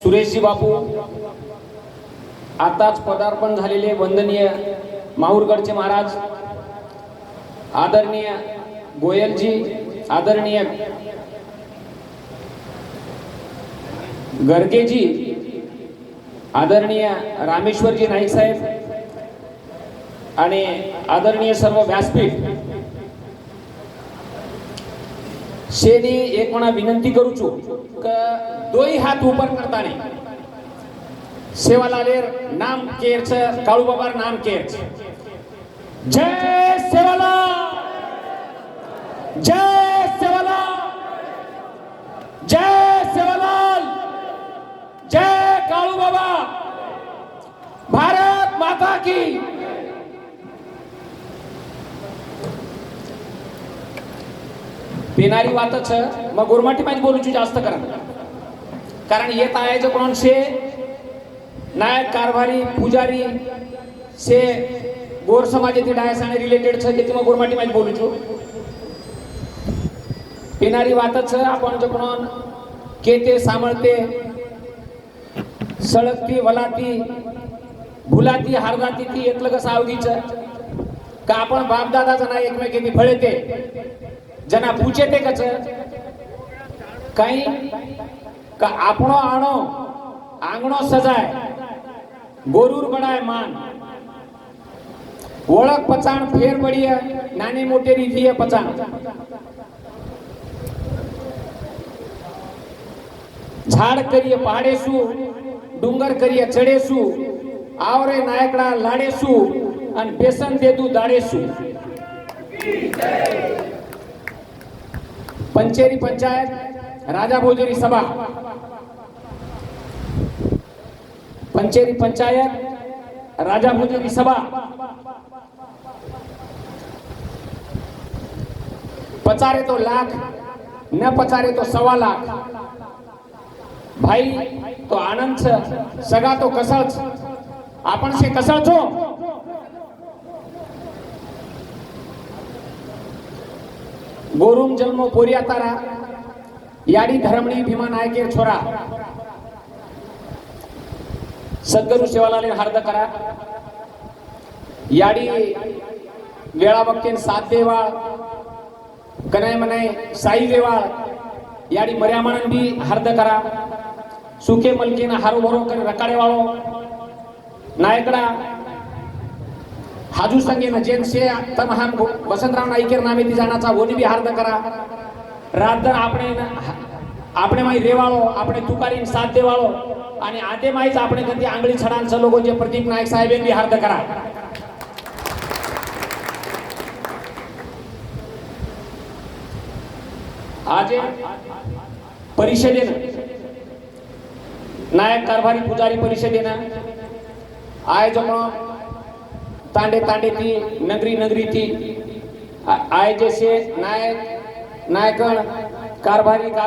सुरेशजी बापू आताच पदार्पण झालेले वंदनीय माहूरगडचे महाराज, आदरणीय गोयलजी, आदरणीय गर्गेजी, आदरणीय रामेश्वरजी नाईक साहेब आणि आदरणीय सर्व व्यासपीठ शेनी एक म्हणा विनंती करू छु क दोई हात ऊपर करताने सेवालालेर नाम केरच काळू बाबार नाम केरच जय सेवालाल, जय सेवालाल, जय सेवालाल, जय काळू बाबा, भारत माता की। पेनारी वातच मग गुरमाटी माहिती बोलूची जास्त करा, कारण येत आहे जो कोण से नायक कारभारी पुजारी से गोर समाजातील डायस आणि रिलेटेड छ ते मग गुरमाटी माहिती बोलूचो। पेनारी वातच आपण जो कोण केते सांभळते सळगती वलाती भुलाती हारदाती ती येतलं कसं आवडीच का आपण बापदादाचा नाही एकमेकींनी फळेते जना पूछे ते कच काही का आपणो आणो आंगणो सजाय गोरूर बडाय मान ओळख पचाण फेर पडिय नाने मोठे रिधिय पचाण झाड करिय पहाडेसू डुंगर करिय चढेसू आवरे नायकडा लाडेसू आणि बेसन देदू दाडेसू। पंचेरी पंचायत राजा भोजरी सभा, पंचेरी पंचायत राजा भोजरी सभा, पचारे तो लाख न पचारे तो 1.25 लाख, भाई तो आनंद सगा तो कसळच आपण से कसळचो गोरुम जन्म पोरिया तारा याडी धर्मणी भीमा नायकेर छोरा सद्गुरु सेवालाल हार्द करा याडी वेळा बघतेन सात देवाळ कनाय मनाय साई देवाळ याडी मर्यामणन भी हार्द करा सुखे मलकीन हारो भरो कर रकाडे वाळो नायकडा हाजू संगे न जेनसे तमहान वसंतराव नाईकेर नामे ती जाण्याचा वोनी भी हार्द करा रात આપણે માઈ રેવાળો આપણે તુકારીન સાથ દેવાળો અને આતે માઈ જ આપણે કદી આંગળી છડાન ચલોગો જે પ્રદીપ નાયક સાહેબે બી હાર્દ કરા। આજે પરિષદેને નાયક कारभारी पुजारी परिषदेने आयोजन तांडे तांडे थी नगरी नगरी थी आयोजन से नायक नायकगण कारभारी